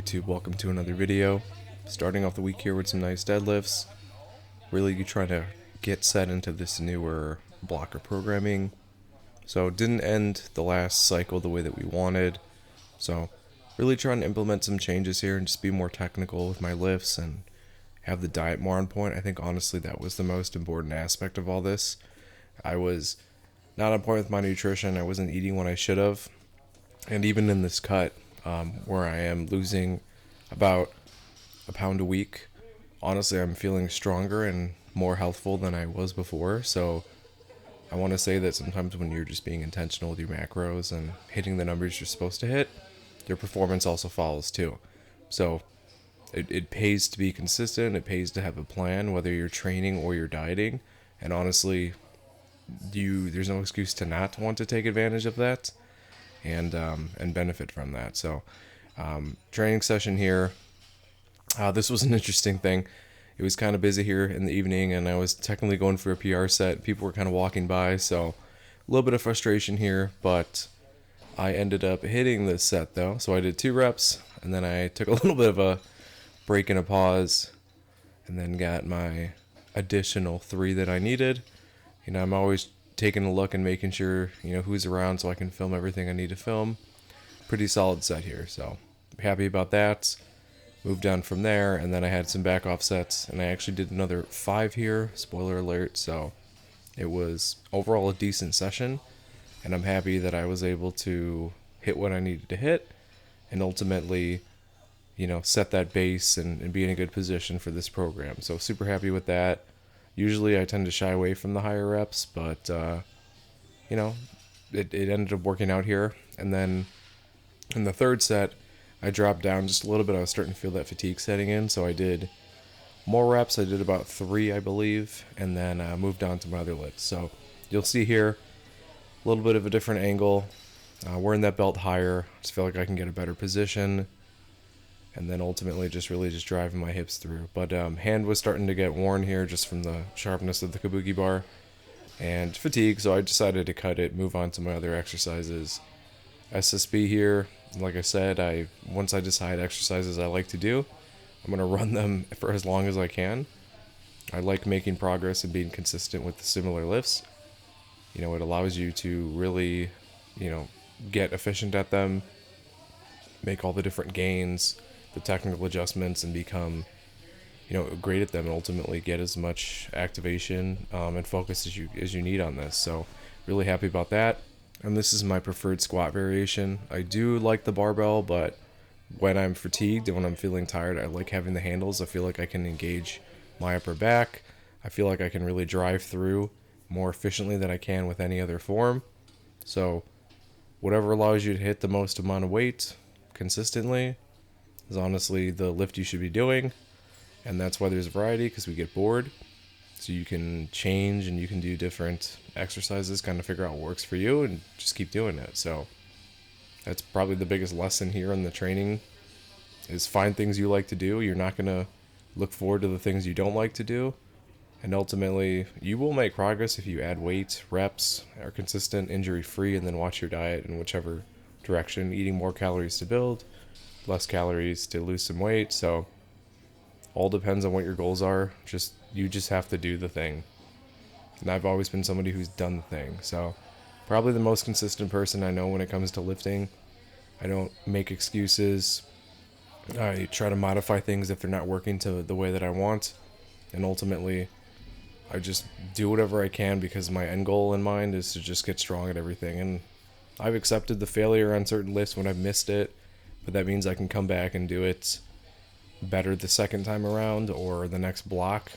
YouTube? Welcome to another video. Starting off the week here with some nice deadlifts. Really trying to get set into this newer blocker programming. So didn't end the last cycle the way that we wanted. So really trying to implement some changes here and just be more technical with my lifts and have the diet more on point. I think honestly that was the most important aspect of all this. I was not on point with my nutrition. I wasn't eating what I should have. And even in this cut, where I am losing about a pound a week, honestly, I'm feeling stronger and more healthful than I was before. So I want to say that sometimes when you're just being intentional with your macros and hitting the numbers you're supposed to hit, your performance also follows too. So it pays to be consistent. It pays to have a plan, whether you're training or you're dieting. And honestly, there's no excuse to not want to take advantage of that and benefit from that. So training session here. This was an interesting thing. It was kind of busy here in the evening, and I was technically going for a PR set. People were kind of walking by, so a little bit of frustration here, but I ended up hitting this set though. So I did 2 reps, and then I took a little bit of a break and a pause, and then got my additional 3 that I needed. I'm always taking a look and making sure, who's around so I can film everything I need to film. Pretty solid set here, so happy about that. Moved on from there, and then I had some back off sets, and I actually did another 5 here, spoiler alert. So it was overall a decent session, and I'm happy that I was able to hit what I needed to hit, and ultimately, set that base and be in a good position for this program. So super happy with that. Usually I tend to shy away from the higher reps, but it ended up working out here. And then in the third set, I dropped down just a little bit. I was starting to feel that fatigue setting in, so I did more reps. I did about 3, I believe, and then moved on to my other lifts. So you'll see here a little bit of a different angle. Wearing that belt higher, just feel like I can get a better position, and then ultimately just driving my hips through. But hand was starting to get worn here just from the sharpness of the kabuki bar and fatigue, so I decided to cut it, move on to my other exercises. SSB here, like I said, once I decide exercises I like to do, I'm going to run them for as long as I can. I like making progress and being consistent with the similar lifts. It allows you to really, get efficient at them, make all the different gains, the technical adjustments, and become, great at them, and ultimately get as much activation and focus as you need on this. So really happy about that. And this is my preferred squat variation. I do like the barbell, but when I'm fatigued and when I'm feeling tired, I like having the handles. I feel like I can engage my upper back. I feel like I can really drive through more efficiently than I can with any other form. So whatever allows you to hit the most amount of weight consistently is honestly the lift you should be doing. And that's why there's variety, because we get bored. So you can change and you can do different exercises, kind of figure out what works for you and just keep doing it. So that's probably the biggest lesson here in the training, is find things you like to do. You're not going to look forward to the things you don't like to do. And ultimately, you will make progress if you add weight, reps, are consistent, injury-free, and then watch your diet in whichever direction. Eating more calories to build, less calories to lose some weight. So all depends on what your goals are. You just have to do the thing. And I've always been somebody who's done the thing. So probably the most consistent person I know when it comes to lifting. I don't make excuses. I try to modify things if they're not working to the way that I want. And ultimately, I just do whatever I can because my end goal in mind is to just get strong at everything. And I've accepted the failure on certain lifts when I've missed it, but that means I can come back and do it better the second time around or the next block.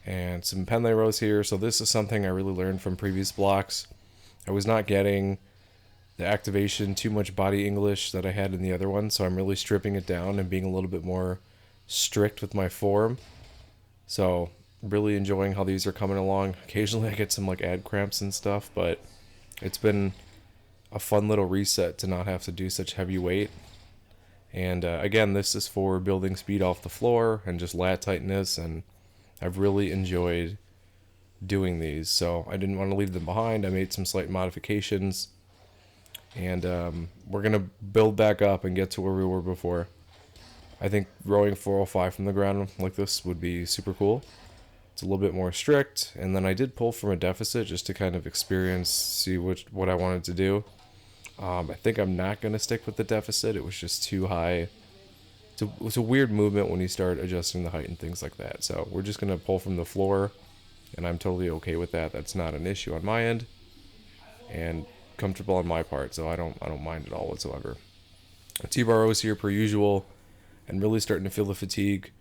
And some pen lay rows here. So this is something I really learned from previous blocks. I was not getting the activation, too much body English that I had in the other one, so I'm really stripping it down and being a little bit more strict with my form. So really enjoying how these are coming along. Occasionally I get some ad cramps and stuff, but it's been a fun little reset to not have to do such heavy weight. And again, this is for building speed off the floor and just lat tightness, and I've really enjoyed doing these, so I didn't want to leave them behind. I made some slight modifications, and we're going to build back up and get to where we were before. I think rowing 405 from the ground like this would be super cool. It's a little bit more strict, and then I did pull from a deficit just to kind of experience, see what I wanted to do. I think I'm not going to stick with the deficit. It was just too high. It's a weird movement when you start adjusting the height and things like that. So we're just going to pull from the floor, and I'm totally okay with that. That's not an issue on my end, and comfortable on my part. So I don't mind at all whatsoever. T-bar rows here per usual, and really starting to feel the fatigue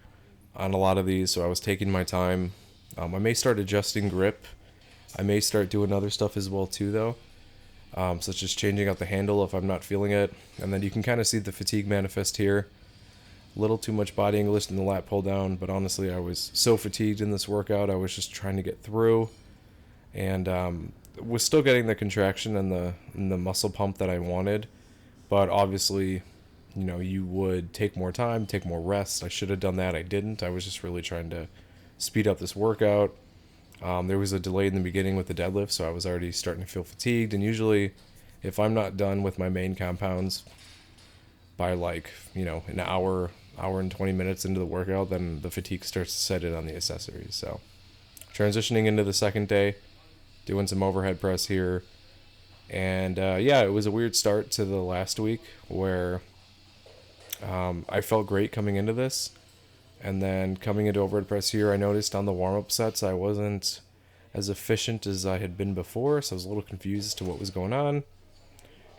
on a lot of these. So I was taking my time. I may start adjusting grip. I may start doing other stuff as well too, though. Such as changing out the handle if I'm not feeling it. And then you can kind of see the fatigue manifest here. A little too much body English in the lat pull down, but honestly I was so fatigued in this workout. I was just trying to get through, and was still getting the contraction and the muscle pump that I wanted. But obviously, you would take more time, take more rest. I should have done that. I didn't. I was just really trying to speed up this workout. There was a delay in the beginning with the deadlift, so I was already starting to feel fatigued. And usually, if I'm not done with my main compounds by an hour and 20 minutes into the workout, then the fatigue starts to set in on the accessories. So transitioning into the second day, doing some overhead press here. And it was a weird start to the last week where I felt great coming into this. And then coming into overhead press here, I noticed on the warm-up sets I wasn't as efficient as I had been before, so I was a little confused as to what was going on.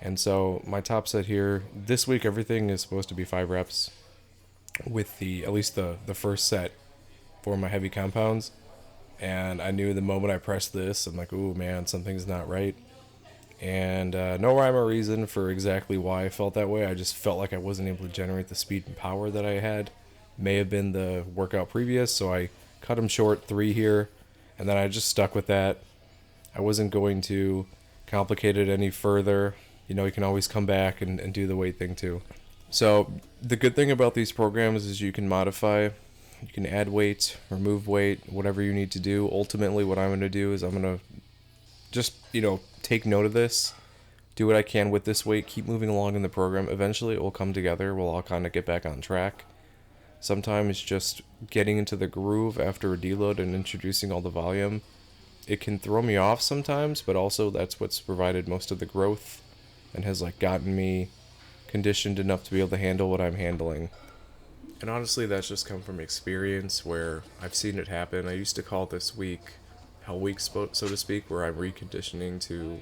And so my top set here, this week everything is supposed to be 5 reps with at least the first set for my heavy compounds. And I knew the moment I pressed this, I'm like, ooh man, something's not right. And no rhyme or reason for exactly why I felt that way. I just felt like I wasn't able to generate the speed and power that I had. May have been the workout previous, so I cut them short, 3 here, and then I just stuck with that. I wasn't going to complicate it any further. You can always come back and do the weight thing too. So the good thing about these programs is you can modify. You can add weight, remove weight, whatever you need to do. Ultimately, what I'm going to do is I'm going to just, take note of this, do what I can with this weight, keep moving along in the program. Eventually, it will come together. We'll all kind of get back on track. Sometimes just getting into the groove after a deload and introducing all the volume, it can throw me off sometimes, but also that's what's provided most of the growth and has gotten me conditioned enough to be able to handle what I'm handling. And honestly, that's just come from experience where I've seen it happen. I used to call this week Hell Week, so to speak, where I'm reconditioning to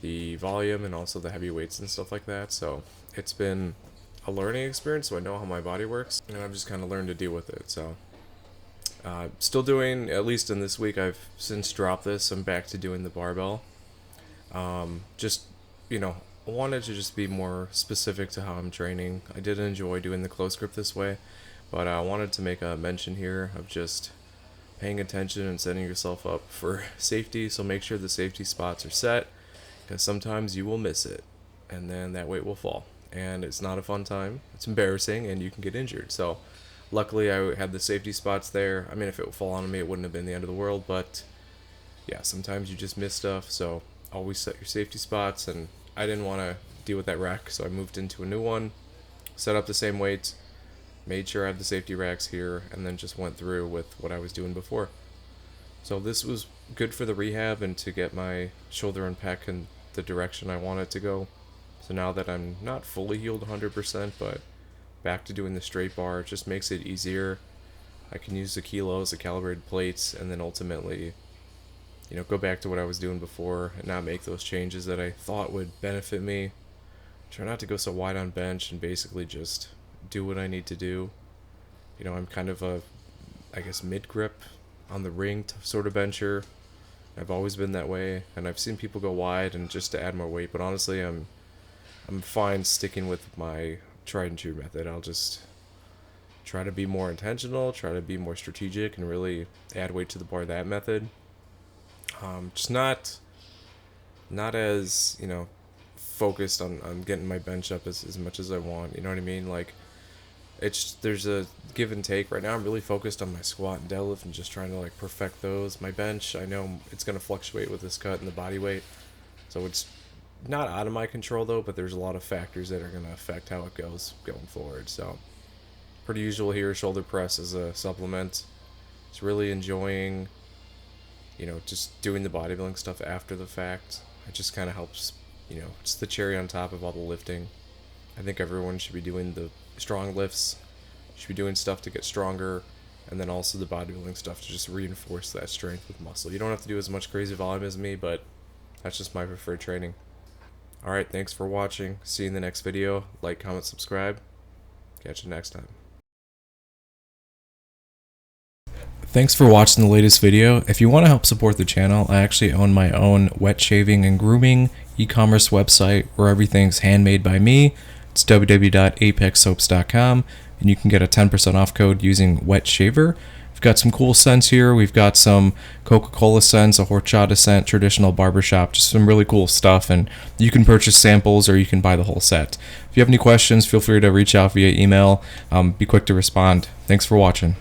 the volume and also the heavy weights and stuff like that. So it's been a learning experience, so I know how my body works, and I've just kind of learned to deal with it. So still doing, at least in this week, I've since dropped this. I'm back to doing the barbell. Just, I wanted to just be more specific to how I'm training. I did enjoy doing the close grip this way, but I wanted to make a mention here of just paying attention and setting yourself up for safety. So make sure the safety spots are set, because sometimes you will miss it, and then that weight will fall. And it's not a fun time. It's embarrassing, and you can get injured. So luckily I had the safety spots there. I mean, if it would fall on me, it wouldn't have been the end of the world, but yeah, sometimes you just miss stuff. So always set your safety spots, and I didn't want to deal with that rack, so I moved into a new one, set up the same weights, made sure I had the safety racks here, and then just went through with what I was doing before. So this was good for the rehab and to get my shoulder and pec in the direction I want it to go. So now that I'm not fully healed 100%, but back to doing the straight bar, it just makes it easier. I can use the kilos, the calibrated plates, and then ultimately, go back to what I was doing before and not make those changes that I thought would benefit me. Try not to go so wide on bench and basically just do what I need to do. I'm kind of a, mid grip on the ring sort of bencher. I've always been that way, and I've seen people go wide and just to add more weight, but honestly, I'm fine sticking with my tried and true method. I'll just try to be more intentional, try to be more strategic, and really add weight to the bar that method. Just not as, focused on getting my bench up as much as I want. You know what I mean? There's a give and take. Right now I'm really focused on my squat and deadlift and just trying to perfect those. My bench, I know it's going to fluctuate with this cut and the body weight, so it's not out of my control though, but there's a lot of factors that are going to affect how it goes going forward. So pretty usual here, shoulder press as a supplement. Just really enjoying, just doing the bodybuilding stuff after the fact. It just kind of helps, it's the cherry on top of all the lifting. I think everyone should be doing the strong lifts, should be doing stuff to get stronger, and then also the bodybuilding stuff to just reinforce that strength with muscle. You don't have to do as much crazy volume as me, but that's just my preferred training. Alright, thanks for watching. See you in the next video. Like, comment, subscribe. Catch you next time. Thanks for watching the latest video. If you want to help support the channel, I actually own my own wet shaving and grooming e-commerce website where everything's handmade by me. It's www.apexsoaps.com, and you can get a 10% off code using wet shaver. We've got some cool scents here. We've got some Coca-Cola scents, a horchata scent, traditional barbershop, just some really cool stuff, and you can purchase samples or you can buy the whole set. If you have any questions, feel free to reach out via email. Be quick to respond. Thanks for watching.